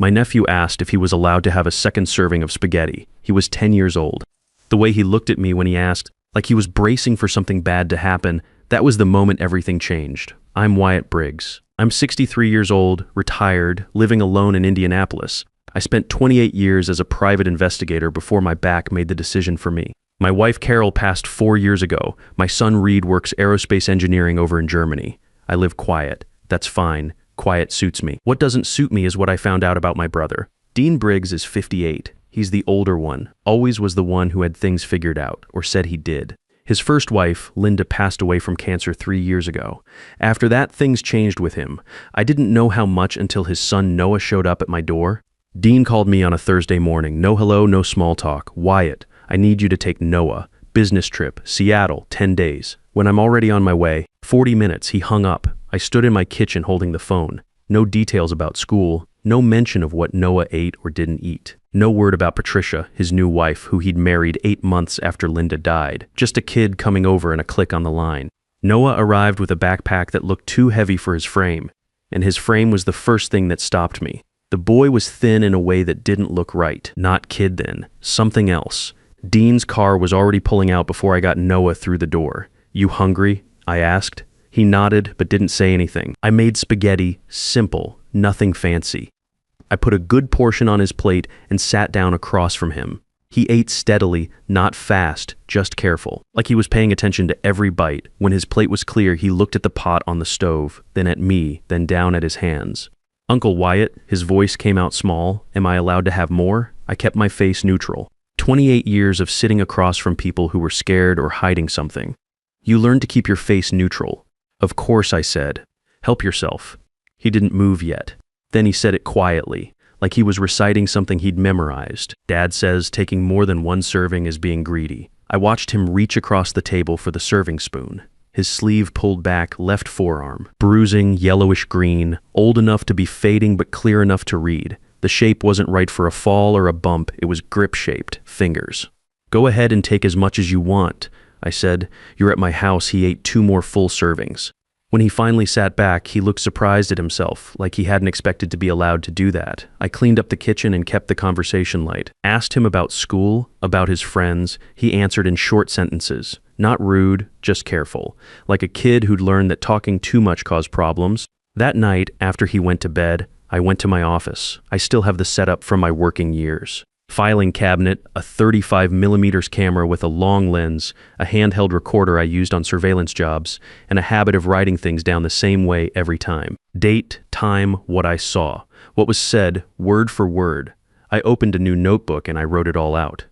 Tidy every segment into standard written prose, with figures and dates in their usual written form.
My nephew asked if he was allowed to have a second serving of spaghetti. He was 10 years old. The way he looked at me when he asked, like he was bracing for something bad to happen, that was the moment everything changed. I'm Wyatt Briggs. I'm 63 years old, retired, living alone in Indianapolis. I spent 28 years as a private investigator before my back made the decision for me. My wife Carol passed 4 years ago. My son Reed works aerospace engineering over in Germany. I live quiet. That's fine. Quiet suits me. What doesn't suit me is what I found out about my brother. Dean Briggs is 58. He's the older one, always was the one who had things figured out, or said he did. His first wife, Linda, passed away from cancer 3 years ago. After that, things changed with him. I didn't know how much until his son Noah showed up at my door. Dean called me on a Thursday morning. No hello, no small talk. Wyatt, I need you to take Noah. Business trip, Seattle, 10 days. When I'm already on my way, 40 minutes, he hung up. I stood in my kitchen holding the phone. No details about school. No mention of what Noah ate or didn't eat. No word about Patricia, his new wife, who he'd married 8 months after Linda died. Just a kid coming over and a click on the line. Noah arrived with a backpack that looked too heavy for his frame, and his frame was the first thing that stopped me. The boy was thin in a way that didn't look right. Not kid then. Something else. Dean's car was already pulling out before I got Noah through the door. You hungry? I asked. He nodded, but didn't say anything. I made spaghetti, simple, nothing fancy. I put a good portion on his plate and sat down across from him. He ate steadily, not fast, just careful, like he was paying attention to every bite. When his plate was clear, he looked at the pot on the stove, then at me, then down at his hands. Uncle Wyatt, his voice came out small. Am I allowed to have more? I kept my face neutral. 28 years of sitting across from people who were scared or hiding something. You learn to keep your face neutral. Of course, I said. Help yourself. He didn't move yet. Then he said it quietly, like he was reciting something he'd memorized. Dad says taking more than one serving is being greedy. I watched him reach across the table for the serving spoon. His sleeve pulled back, left forearm, bruising, yellowish green, old enough to be fading but clear enough to read. The shape wasn't right for a fall or a bump, it was grip-shaped, fingers. Go ahead and take as much as you want, I said. You're at my house. He ate 2 more full servings. When he finally sat back, he looked surprised at himself, like he hadn't expected to be allowed to do that. I cleaned up the kitchen and kept the conversation light. Asked him about school, about his friends. He answered in short sentences. Not rude, just careful. Like a kid who'd learned that talking too much caused problems. That night, after he went to bed, I went to my office. I still have the setup from my working years. Filing cabinet, a 35mm camera with a long lens, a handheld recorder I used on surveillance jobs, and a habit of writing things down the same way every time. Date, time, what I saw, what was said, word for word. I opened a new notebook and I wrote it all out.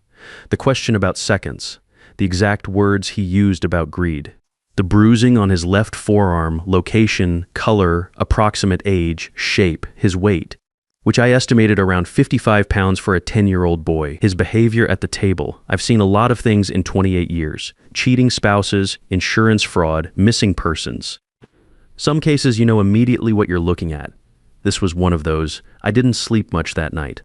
The question about seconds, the exact words he used about greed. The bruising on his left forearm, location, color, approximate age, shape, his weight, which I estimated around 55 pounds for a 10-year-old boy. His behavior at the table. I've seen a lot of things in 28 years. Cheating spouses, insurance fraud, missing persons. Some cases you know immediately what you're looking at. This was one of those. I didn't sleep much that night.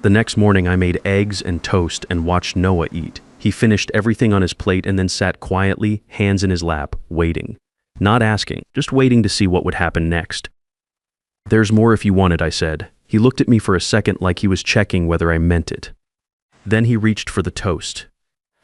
The next morning I made eggs and toast and watched Noah eat. He finished everything on his plate and then sat quietly, hands in his lap, waiting. Not asking, just waiting to see what would happen next. There's more if you want it, I said. He looked at me for a second like he was checking whether I meant it. Then he reached for the toast.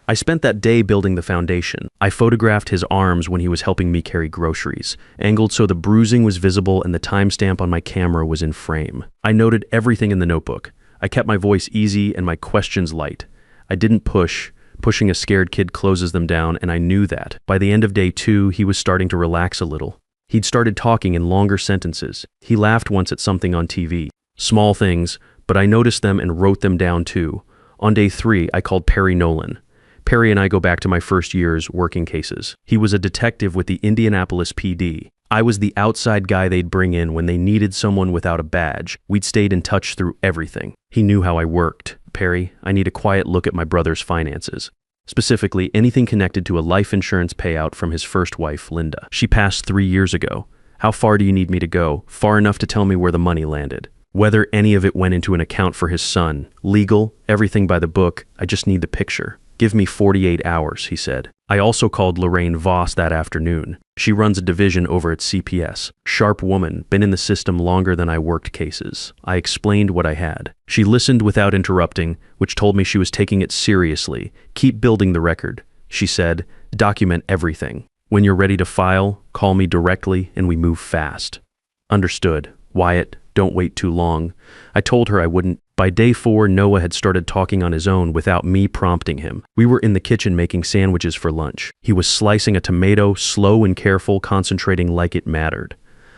I spent that day building the foundation. I photographed his arms when he was helping me carry groceries, angled so the bruising was visible and the timestamp on my camera was in frame. I noted everything in the notebook. I kept my voice easy and my questions light. I didn't push. Pushing a scared kid closes them down, and I knew that. By the end of day 2, he was starting to relax a little. He'd started talking in longer sentences. He laughed once at something on TV. Small things, but I noticed them and wrote them down too. On day 3, I called Perry Nolan. Perry and I go back to my first year's working cases. He was a detective with the Indianapolis PD. I was the outside guy they'd bring in when they needed someone without a badge. We'd stayed in touch through everything. He knew how I worked. Perry, I need a quiet look at my brother's finances. Specifically, anything connected to a life insurance payout from his first wife, Linda. She passed 3 years ago. How far do you need me to go? Far enough to tell me where the money landed. Whether any of it went into an account for his son. Legal, everything by the book. I just need the picture. Give me 48 hours, he said. I also called Lorraine Voss that afternoon. She runs a division over at CPS. Sharp woman, been in the system longer than I worked cases. I explained what I had. She listened without interrupting, which told me she was taking it seriously. Keep building the record. She said, document everything. When you're ready to file, call me directly and we move fast. Understood. Wyatt, don't wait too long. I told her I wouldn't. By day 4, Noah had started talking on his own without me prompting him. We were in the kitchen making sandwiches for lunch. He was slicing a tomato, slow and careful, concentrating like it mattered.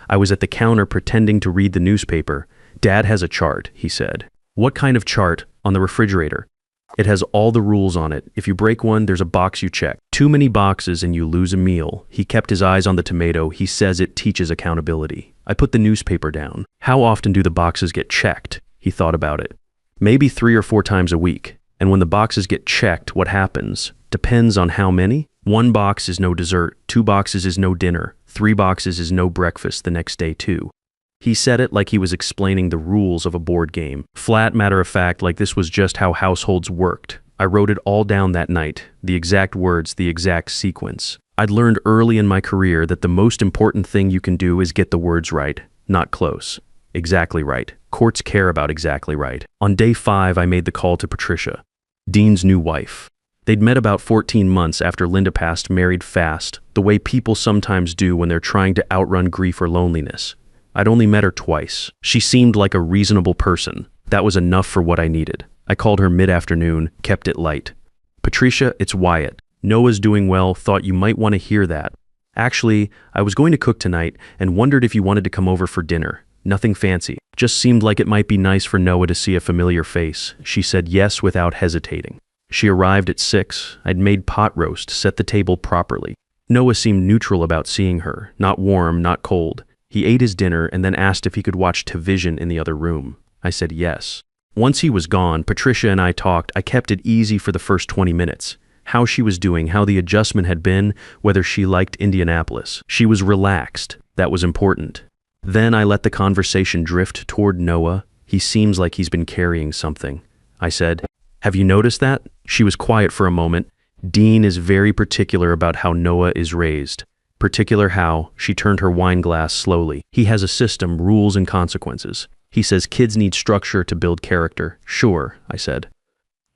I was at the counter pretending to read the newspaper. Dad has a chart, he said. What kind of chart? On the refrigerator. It has all the rules on it. If you break one, there's a box you check. Too many boxes and you lose a meal. He kept his eyes on the tomato. He says it teaches accountability. I put the newspaper down. How often do the boxes get checked? He thought about it. Maybe 3 or 4 times a week. And when the boxes get checked, what happens? Depends on how many. 1 box is no dessert, 2 boxes is no dinner, 3 boxes is no breakfast the next day too. He said it like he was explaining the rules of a board game. Flat matter of fact, like this was just how households worked. I wrote it all down that night, the exact words, the exact sequence. I'd learned early in my career that the most important thing you can do is get the words right, not close. Exactly right. Courts care about exactly right. On day 5, I made the call to Patricia, Dean's new wife. They'd met about 14 months after Linda passed, married fast, the way people sometimes do when they're trying to outrun grief or loneliness. I'd only met her twice. She seemed like a reasonable person. That was enough for what I needed. I called her mid-afternoon, kept it light. Patricia, it's Wyatt. Noah's doing well, thought you might want to hear that. Actually, I was going to cook tonight and wondered if you wanted to come over for dinner. Nothing fancy. Just seemed like it might be nice for Noah to see a familiar face. She said yes without hesitating. She arrived at 6. I'd made pot roast, set the table properly. Noah seemed neutral about seeing her, not warm, not cold. He ate his dinner and then asked if he could watch television in the other room. I said yes. Once he was gone, Patricia and I talked. I kept it easy for the first 20 minutes. How she was doing, how the adjustment had been, whether she liked Indianapolis. She was relaxed. That was important. Then I let the conversation drift toward Noah. He seems like he's been carrying something. I said, have you noticed that? She was quiet for a moment. Dean is very particular about how Noah is raised. Particular how? She turned her wine glass slowly. He has a system, rules and consequences. He says kids need structure to build character. Sure, I said.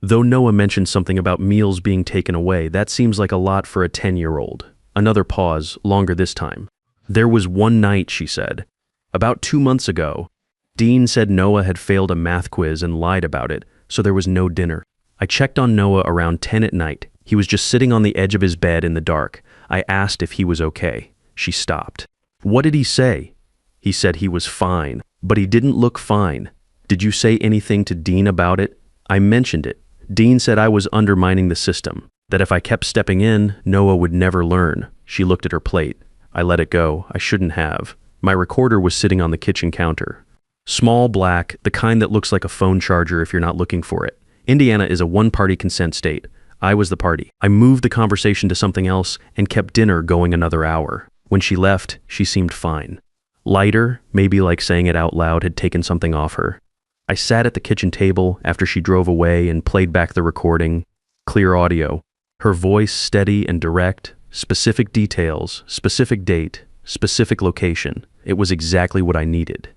Though Noah mentioned something about meals being taken away, that seems like a lot for a 10-year-old. Another pause, longer this time. There was one night, she said. About 2 months ago, Dean said Noah had failed a math quiz and lied about it, so there was no dinner. I checked on Noah around 10 at night. He was just sitting on the edge of his bed in the dark. I asked if he was okay. She stopped. What did he say? He said he was fine, but he didn't look fine. Did you say anything to Dean about it? I mentioned it. Dean said I was undermining the system, that if I kept stepping in, Noah would never learn. She looked at her plate. I let it go. I shouldn't have. My recorder was sitting on the kitchen counter. Small, black, the kind that looks like a phone charger if you're not looking for it. Indiana is a one-party consent state. I was the party. I moved the conversation to something else and kept dinner going another hour. When she left, she seemed fine. Lighter, maybe like saying it out loud had taken something off her. I sat at the kitchen table after she drove away and played back the recording. Clear audio. Her voice steady and direct, specific details, specific date, specific location. It was exactly what I needed.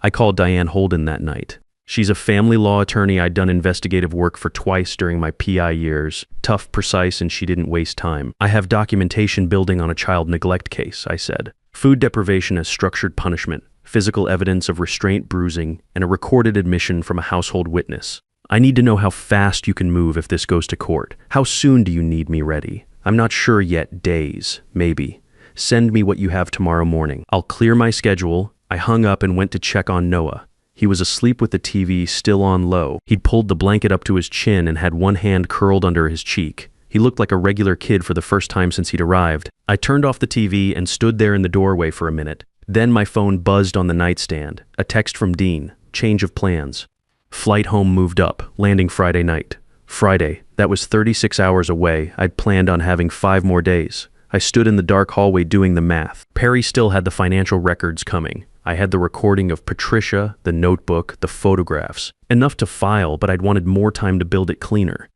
I called Diane Holden that night. She's a family law attorney I'd done investigative work for twice during my PI years. Tough, precise, and she didn't waste time. I have documentation building on a child neglect case, I said. Food deprivation as structured punishment, physical evidence of restraint bruising, and a recorded admission from a household witness. I need to know how fast you can move if this goes to court. How soon do you need me ready? I'm not sure yet. Days, maybe. Send me what you have tomorrow morning. I'll clear my schedule. I hung up and went to check on Noah. He was asleep with the TV still on low. He'd pulled the blanket up to his chin and had one hand curled under his cheek. He looked like a regular kid for the first time since he'd arrived. I turned off the TV and stood there in the doorway for a minute. Then my phone buzzed on the nightstand. A text from Dean. Change of plans. Flight home moved up, landing Friday night. Friday, that was 36 hours away. I'd planned on having 5 more days. I stood in the dark hallway doing the math. Perry still had the financial records coming. I had the recording of Patricia, the notebook, the photographs. Enough to file, but I'd wanted more time to build it cleaner.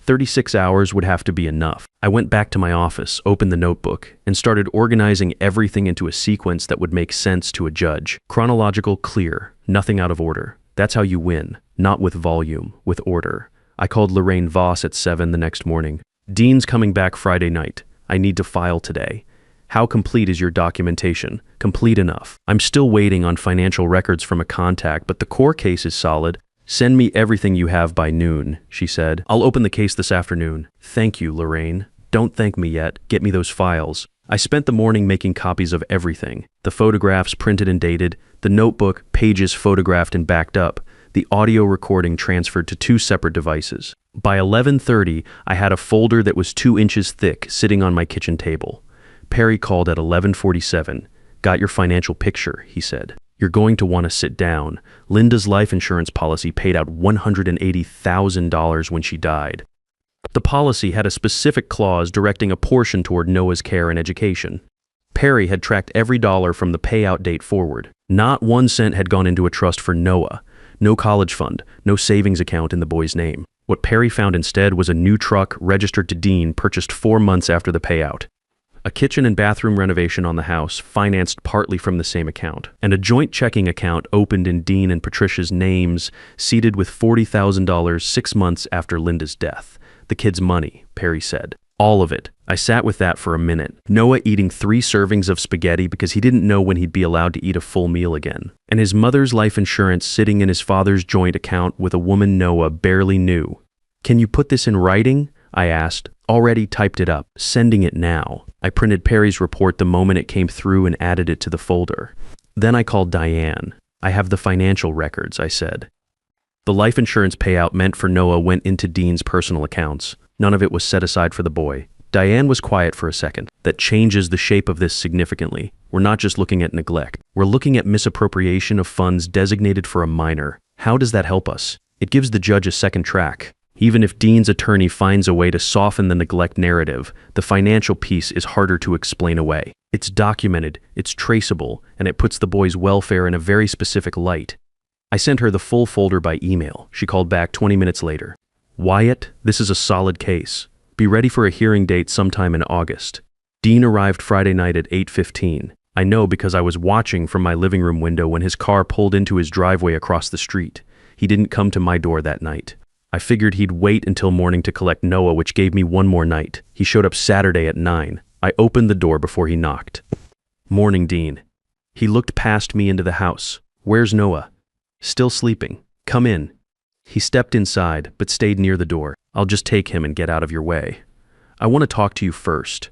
36 hours would have to be enough. I went back to my office, opened the notebook, and started organizing everything into a sequence that would make sense to a judge. Chronological, clear, nothing out of order. That's how you win, not with volume, with order. I called Lorraine Voss at 7 the next morning. Dean's coming back Friday night. I need to file today. How complete is your documentation? Complete enough. I'm still waiting on financial records from a contact, but the core case is solid. Send me everything you have by noon, she said. I'll open the case this afternoon. Thank you, Lorraine. Don't thank me yet. Get me those files. I spent the morning making copies of everything. The photographs printed and dated, the notebook, pages photographed and backed up, the audio recording transferred to 2 separate devices. By 11:30, I had a folder that was 2 inches thick sitting on my kitchen table. Perry called at 11:47. Got your financial picture, he said. You're going to want to sit down. Linda's life insurance policy paid out $180,000 when she died. The policy had a specific clause directing a portion toward Noah's care and education. Perry had tracked every dollar from the payout date forward. Not 1 cent had gone into a trust for Noah. No college fund, no savings account in the boy's name. What Perry found instead was a new truck registered to Dean purchased 4 months after the payout. A kitchen and bathroom renovation on the house, financed partly from the same account, and a joint checking account opened in Dean and Patricia's names, seeded with $40,000 6 months after Linda's death. The kid's money, Perry said. All of it. I sat with that for a minute. Noah eating 3 servings of spaghetti because he didn't know when he'd be allowed to eat a full meal again. And his mother's life insurance sitting in his father's joint account with a woman Noah barely knew. Can you put this in writing? I asked. Already typed it up. Sending it now. I printed Perry's report the moment it came through and added it to the folder. Then I called Diane. I have the financial records, I said. The life insurance payout meant for Noah went into Dean's personal accounts. None of it was set aside for the boy. Diane was quiet for a second. That changes the shape of this significantly. We're not just looking at neglect. We're looking at misappropriation of funds designated for a minor. How does that help us? It gives the judge a second track. Even if Dean's attorney finds a way to soften the neglect narrative, the financial piece is harder to explain away. It's documented, it's traceable, and it puts the boy's welfare in a very specific light. I sent her the full folder by email. She called back 20 minutes later. Wyatt, this is a solid case. Be ready for a hearing date sometime in August. Dean arrived Friday night at 8:15. I know because I was watching from my living room window when his car pulled into his driveway across the street. He didn't come to my door that night. I figured he'd wait until morning to collect Noah, which gave me one more night. He showed up Saturday at 9. I opened the door before he knocked. Morning, Dean. He looked past me into the house. Where's Noah? Still sleeping. Come in. He stepped inside, but stayed near the door. I'll just take him and get out of your way. I want to talk to you first.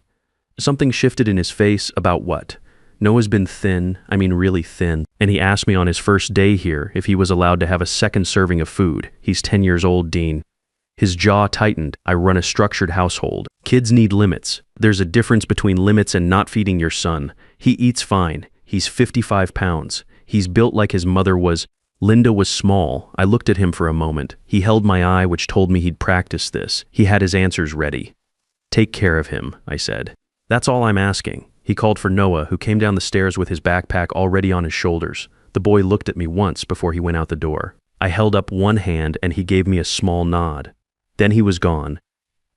Something shifted in his face. About what? Noah's been thin, I mean really thin, and he asked me on his first day here if he was allowed to have a second serving of food. He's 10 years old, Dean. His jaw tightened. I run a structured household. Kids need limits. There's a difference between limits and not feeding your son. He eats fine. He's 55 pounds. He's built like his mother was. Linda was small. I looked at him for a moment. He held my eye, which told me he'd practiced this. He had his answers ready. Take care of him, I said. That's all I'm asking. He called for Noah, who came down the stairs with his backpack already on his shoulders. The boy looked at me once before he went out the door. I held up one hand and he gave me a small nod. Then he was gone.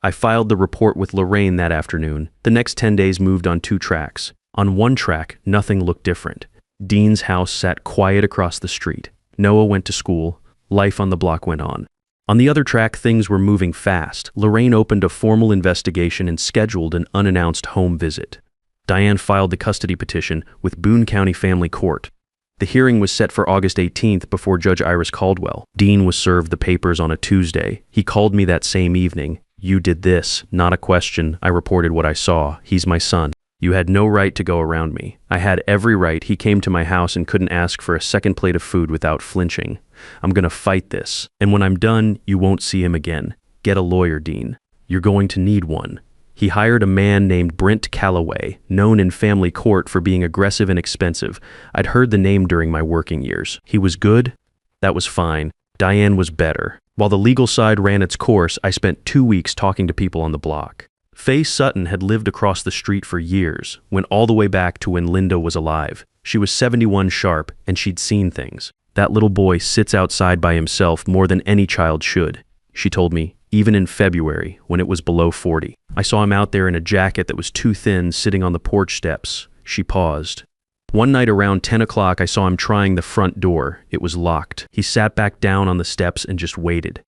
I filed the report with Lorraine that afternoon. The next 10 days moved on 2 tracks. On one track, nothing looked different. Dean's house sat quiet across the street. Noah went to school. Life on the block went on. On the other track, things were moving fast. Lorraine opened a formal investigation and scheduled an unannounced home visit. Diane filed the custody petition with Boone County Family Court. The hearing was set for August 18th before Judge Iris Caldwell. Dean was served the papers on a Tuesday. He called me that same evening. You did this, not a question. I reported what I saw. He's my son. You had no right to go around me. I had every right. He came to my house and couldn't ask for a second plate of food without flinching. I'm going to fight this. And when I'm done, you won't see him again. Get a lawyer, Dean. You're going to need one. He hired a man named Brent Calloway, known in family court for being aggressive and expensive. I'd heard the name during my working years. He was good. That was fine. Diane was better. While the legal side ran its course, I spent 2 weeks talking to people on the block. Faye Sutton had lived across the street for years, went all the way back to when Linda was alive. She was 71 sharp, and she'd seen things. That little boy sits outside by himself more than any child should. She told me, even in February when it was below 40. I saw him out there in a jacket that was too thin, sitting on the porch steps. She paused. One night around 10 o'clock, I saw him trying the front door. It was locked. He sat back down on the steps and just waited.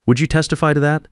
Would you testify to that?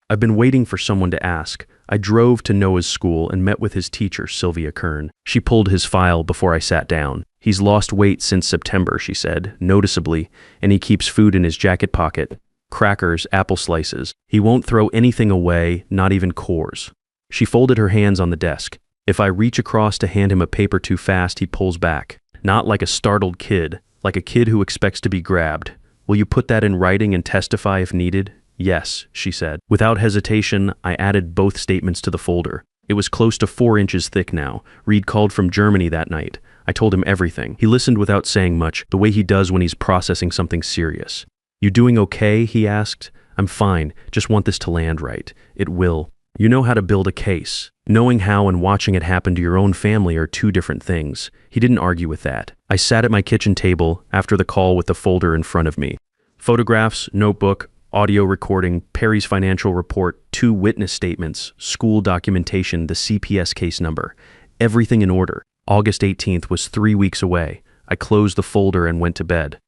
I've been waiting for someone to ask. I drove to Noah's school and met with his teacher, Sylvia Kern. She pulled his file before I sat down. He's lost weight since September, she said, noticeably, and he keeps food in his jacket pocket. Crackers, apple slices. He won't throw anything away, not even cores. She folded her hands on the desk. If I reach across to hand him a paper too fast, he pulls back. Not like a startled kid, like a kid who expects to be grabbed. Will you put that in writing and testify if needed? Yes, she said. Without hesitation, I added both statements to the folder. It was close to 4 inches thick now. Reed called from Germany that night. I told him everything. He listened without saying much, the way he does when he's processing something serious. You doing okay? He asked. I'm fine. Just want this to land right. It will. You know how to build a case. Knowing how and watching it happen to your own family are two different things. He didn't argue with that. I sat at my kitchen table after the call with the folder in front of me. Photographs, notebook, audio recording, Perry's financial report, 2 witness statements, school documentation, the CPS case number. Everything in order. August 18th was 3 weeks away. I closed the folder and went to bed.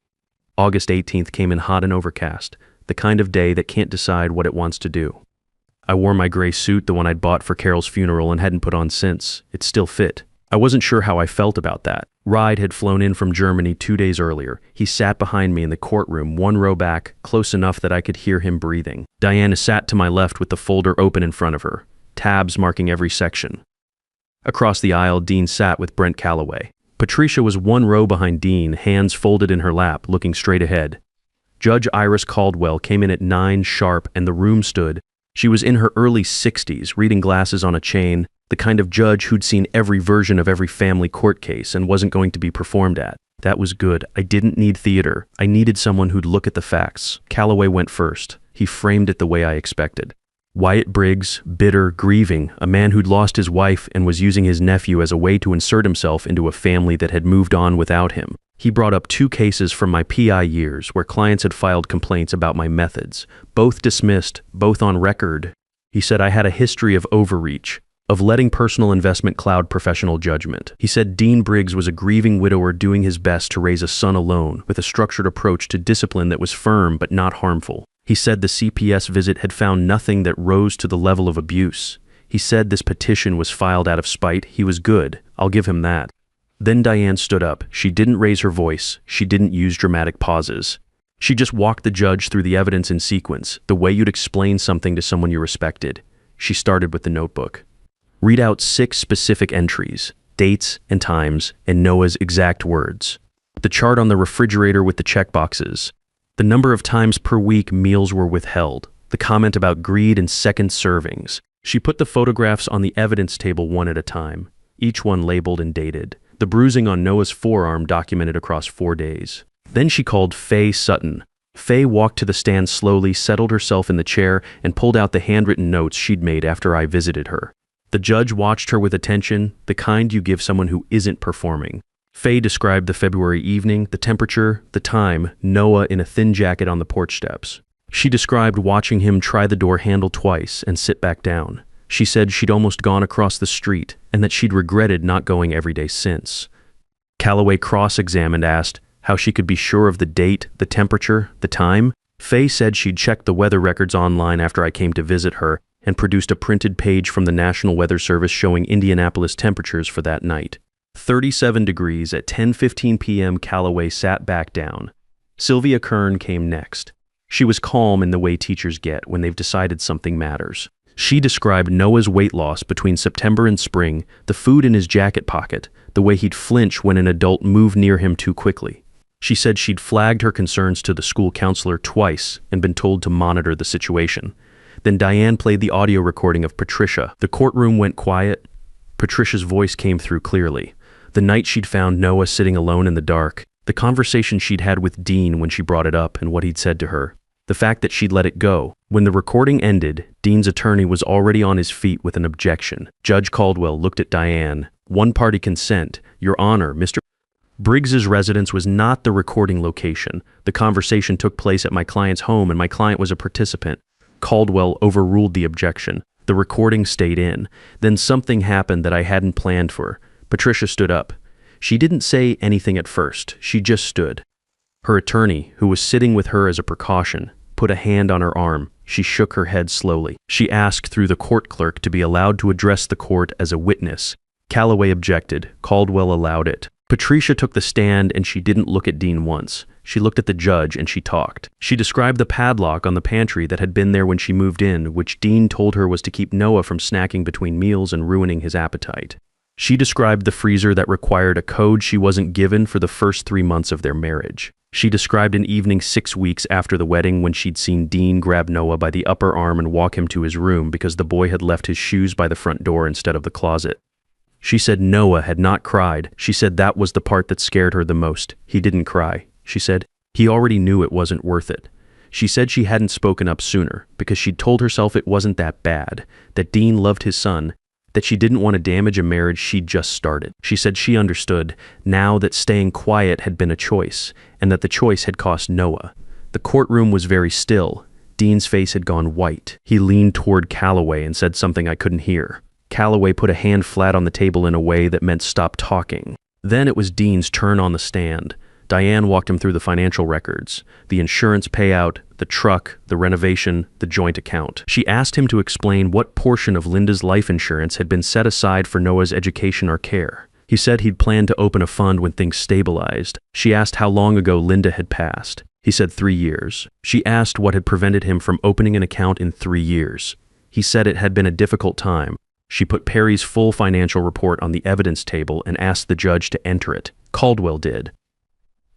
August 18th came in hot and overcast, the kind of day that can't decide what it wants to do. I wore my gray suit, the one I'd bought for Carol's funeral and hadn't put on since. It still fit. I wasn't sure how I felt about that. Reed had flown in from Germany 2 days earlier. He sat behind me in the courtroom, 1 row back, close enough that I could hear him breathing. Diana sat to my left with the folder open in front of her, tabs marking every section. Across the aisle, Dean sat with Brent Calloway. Patricia was 1 row behind Dean, hands folded in her lap, looking straight ahead. Judge Iris Caldwell came in at 9 sharp and the room stood. She was in her early 60s, reading glasses on a chain, the kind of judge who'd seen every version of every family court case and wasn't going to be performed at. That was good. I didn't need theater. I needed someone who'd look at the facts. Calloway went first. He framed it the way I expected. Wyatt Briggs, bitter, grieving, a man who'd lost his wife and was using his nephew as a way to insert himself into a family that had moved on without him. He brought up 2 cases from my PI years where clients had filed complaints about my methods, both dismissed, both on record. He said I had a history of overreach, of letting personal investment cloud professional judgment. He said Dean Briggs was a grieving widower doing his best to raise a son alone, with a structured approach to discipline that was firm but not harmful. He said the CPS visit had found nothing that rose to the level of abuse. He said this petition was filed out of spite. He was good. I'll give him that. Then Diane stood up. She didn't raise her voice. She didn't use dramatic pauses. She just walked the judge through the evidence in sequence, the way you'd explain something to someone you respected. She started with the notebook. Read out 6 specific entries, dates and times, and Noah's exact words. The chart on the refrigerator with the checkboxes. The number of times per week meals were withheld. The comment about greed and second servings. She put the photographs on the evidence table one at a time, each one labeled and dated. The bruising on Noah's forearm documented across 4 days. Then she called Faye Sutton. Faye walked to the stand slowly, settled herself in the chair, and pulled out the handwritten notes she'd made after I visited her. The judge watched her with attention, the kind you give someone who isn't performing. Faye described the February evening, the temperature, the time, Noah in a thin jacket on the porch steps. She described watching him try the door handle twice and sit back down. She said she'd almost gone across the street and that she'd regretted not going every day since. Calloway cross-examined, asked how she could be sure of the date, the temperature, the time. Faye said she'd checked the weather records online after I came to visit her and produced a printed page from the National Weather Service showing Indianapolis temperatures for that night. 37 degrees at 10:15 p.m. Calloway sat back down. Sylvia Kern came next. She was calm in the way teachers get when they've decided something matters. She described Noah's weight loss between September and spring, the food in his jacket pocket, the way he'd flinch when an adult moved near him too quickly. She said she'd flagged her concerns to the school counselor twice and been told to monitor the situation. Then Diane played the audio recording of Patricia. The courtroom went quiet. Patricia's voice came through clearly. The night she'd found Noah sitting alone in the dark, the conversation she'd had with Dean when she brought it up and what he'd said to her, the fact that she'd let it go. When the recording ended, Dean's attorney was already on his feet with an objection. Judge Caldwell looked at Diane. One-party consent. Your Honor, Mr. Briggs's residence was not the recording location. The conversation took place at my client's home and my client was a participant. Caldwell overruled the objection. The recording stayed in. Then something happened that I hadn't planned for. Patricia stood up. She didn't say anything at first. She just stood. Her attorney, who was sitting with her as a precaution, put a hand on her arm. She shook her head slowly. She asked through the court clerk to be allowed to address the court as a witness. Calloway objected. Caldwell allowed it. Patricia took the stand and she didn't look at Dean once. She looked at the judge and she talked. She described the padlock on the pantry that had been there when she moved in, which Dean told her was to keep Noah from snacking between meals and ruining his appetite. She described the freezer that required a code she wasn't given for the first 3 months of their marriage. She described an evening 6 weeks after the wedding when she'd seen Dean grab Noah by the upper arm and walk him to his room because the boy had left his shoes by the front door instead of the closet. She said Noah had not cried. She said that was the part that scared her the most. He didn't cry. She said he already knew it wasn't worth it. She said she hadn't spoken up sooner because she'd told herself it wasn't that bad, that Dean loved his son, that she didn't want to damage a marriage she'd just started. She said she understood now that staying quiet had been a choice, and that the choice had cost Noah. The courtroom was very still. Dean's face had gone white. He leaned toward Calloway and said something I couldn't hear. Calloway put a hand flat on the table in a way that meant stop talking. Then it was Dean's turn on the stand. Diane walked him through the financial records, the insurance payout, the truck, the renovation, the joint account. She asked him to explain what portion of Linda's life insurance had been set aside for Noah's education or care. He said he'd planned to open a fund when things stabilized. She asked how long ago Linda had passed. He said 3 years. She asked what had prevented him from opening an account in 3 years. He said it had been a difficult time. She put Perry's full financial report on the evidence table and asked the judge to enter it. Caldwell did.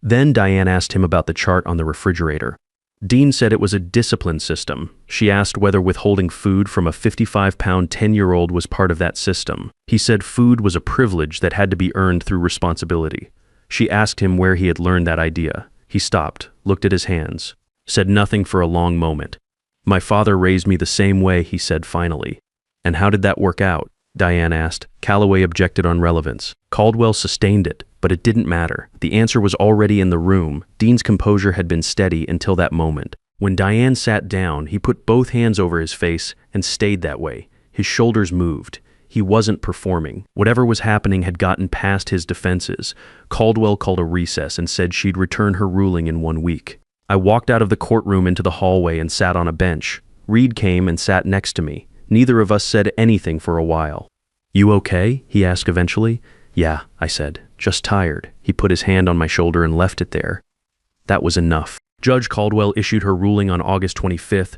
Then Diane asked him about the chart on the refrigerator. Dean said it was a discipline system. She asked whether withholding food from a 55-pound 10-year-old was part of that system. He said food was a privilege that had to be earned through responsibility. She asked him where he had learned that idea. He stopped, looked at his hands, said nothing for a long moment. "My father raised me the same way," he said finally. "And how did that work out?" Diane asked. Calloway objected on relevance. Caldwell sustained it, but it didn't matter. The answer was already in the room. Dean's composure had been steady until that moment. When Diane sat down, he put both hands over his face and stayed that way. His shoulders moved. He wasn't performing. Whatever was happening had gotten past his defenses. Caldwell called a recess and said she'd return her ruling in 1 week. I walked out of the courtroom into the hallway and sat on a bench. Reed came and sat next to me. Neither of us said anything for a while. "You okay?" he asked eventually. "Yeah," I said. "Just tired." He put his hand on my shoulder and left it there. That was enough. Judge Caldwell issued her ruling on August 25th.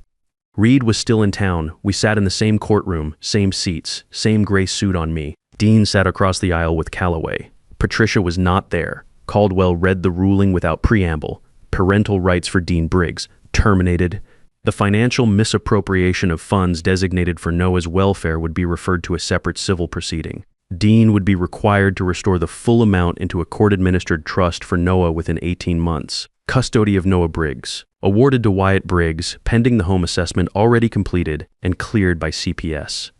Reed was still in town. We sat in the same courtroom, same seats, same gray suit on me. Dean sat across the aisle with Calloway. Patricia was not there. Caldwell read the ruling without preamble. Parental rights for Dean Briggs terminated. The financial misappropriation of funds designated for Noah's welfare would be referred to a separate civil proceeding. Dean would be required to restore the full amount into a court-administered trust for Noah within 18 months. Custody of Noah Briggs. Awarded to Wyatt Briggs, pending the home assessment already completed and cleared by CPS.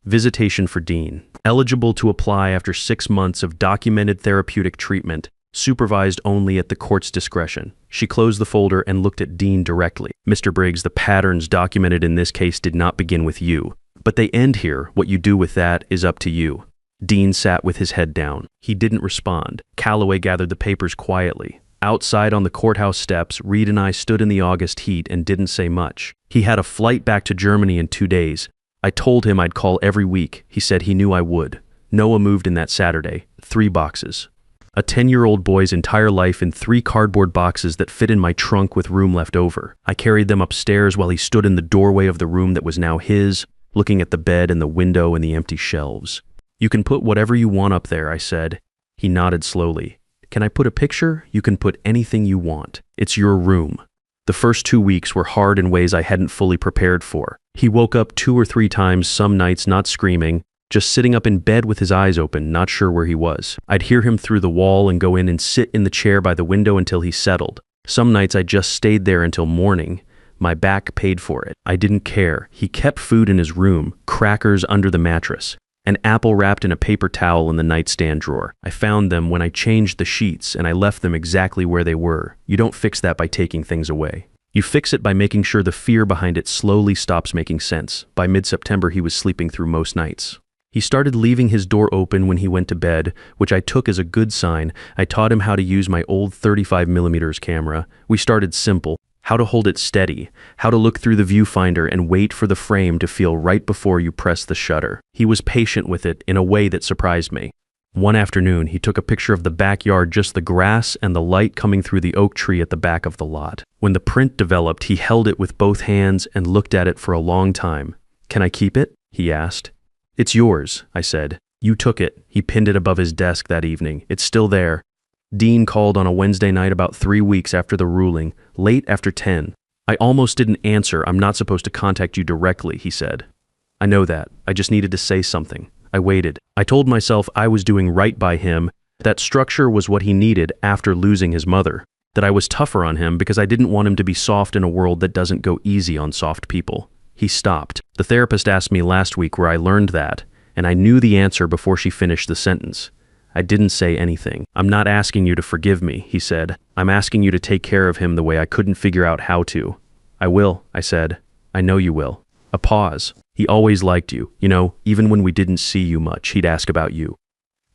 Visitation for Dean. Eligible to apply after 6 months of documented therapeutic treatment, supervised only at the court's discretion. She closed the folder and looked at Dean directly. "Mr. Briggs, the patterns documented in this case did not begin with you. But they end here. What you do with that is up to you." Dean sat with his head down. He didn't respond. Calloway gathered the papers quietly. Outside on the courthouse steps, Reed and I stood in the August heat and didn't say much. He had a flight back to Germany in 2 days. I told him I'd call every week. He said he knew I would. Noah moved in that Saturday. 3 boxes. A 10-year-old boy's entire life in 3 cardboard boxes that fit in my trunk with room left over. I carried them upstairs while he stood in the doorway of the room that was now his, looking at the bed and the window and the empty shelves. "You can put whatever you want up there," I said. He nodded slowly. "Can I put a picture? You can put anything you want. It's your room." The first 2 weeks were hard in ways I hadn't fully prepared for. He woke up 2 or 3 times some nights, not screaming, just sitting up in bed with his eyes open, not sure where he was. I'd hear him through the wall and go in and sit in the chair by the window until he settled. Some nights I just stayed there until morning. My back paid for it. I didn't care. He kept food in his room, crackers under the mattress, an apple wrapped in a paper towel in the nightstand drawer. I found them when I changed the sheets and I left them exactly where they were. You don't fix that by taking things away. You fix it by making sure the fear behind it slowly stops making sense. By mid-September, he was sleeping through most nights. He started leaving his door open when he went to bed, which I took as a good sign. I taught him how to use my old 35mm camera. We started simple. How to hold it steady, how to look through the viewfinder and wait for the frame to feel right before you press the shutter. He was patient with it in a way that surprised me. One afternoon, he took a picture of the backyard, just the grass and the light coming through the oak tree at the back of the lot. When the print developed, he held it with both hands and looked at it for a long time. "Can I keep it?" he asked. "It's yours," I said. "You took it." He pinned it above his desk that evening. "It's still there." Dean called on a Wednesday night about 3 weeks after the ruling, late after 10. "I almost didn't answer. I'm not supposed to contact you directly," he said. "I know that. I just needed to say something." I waited. I told myself I was doing right by him, that structure was what he needed after losing his mother, that I was tougher on him because I didn't want him to be soft in a world that doesn't go easy on soft people. He stopped. The therapist asked me last week where I learned that, and I knew the answer before she finished the sentence. I didn't say anything. "I'm not asking you to forgive me," he said. "I'm asking you to take care of him the way I couldn't figure out how to." "I will," I said. "I know you will." A pause. "He always liked you. You know, even when we didn't see you much, he'd ask about you."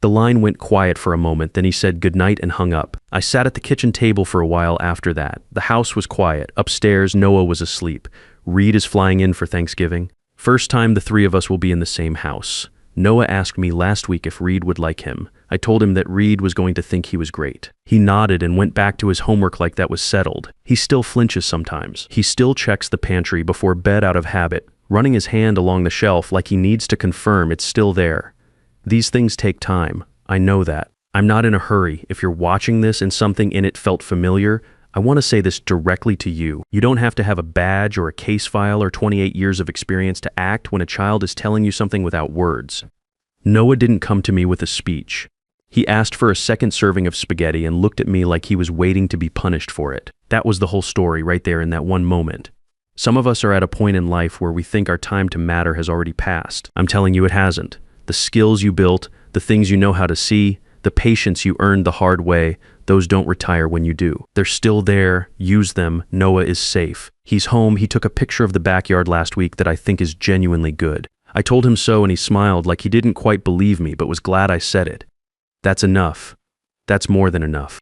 The line went quiet for a moment, then he said goodnight and hung up. I sat at the kitchen table for a while after that. The house was quiet. Upstairs, Noah was asleep. Reed is flying in for Thanksgiving. First time the three of us will be in the same house. Noah asked me last week if Reed would like him. I told him that Reed was going to think he was great. He nodded and went back to his homework like that was settled. He still flinches sometimes. He still checks the pantry before bed out of habit, running his hand along the shelf like he needs to confirm it's still there. These things take time. I know that. I'm not in a hurry. If you're watching this and something in it felt familiar, I want to say this directly to you. You don't have to have a badge or a case file or 28 years of experience to act when a child is telling you something without words. Noah didn't come to me with a speech. He asked for a second serving of spaghetti and looked at me like he was waiting to be punished for it. That was the whole story right there in that one moment. Some of us are at a point in life where we think our time to matter has already passed. I'm telling you it hasn't. The skills you built, the things you know how to see, the patience you earned the hard way, those don't retire when you do. They're still there. Use them. Noah is safe. He's home. He took a picture of the backyard last week that I think is genuinely good. I told him so and he smiled like he didn't quite believe me but was glad I said it. That's enough. That's more than enough.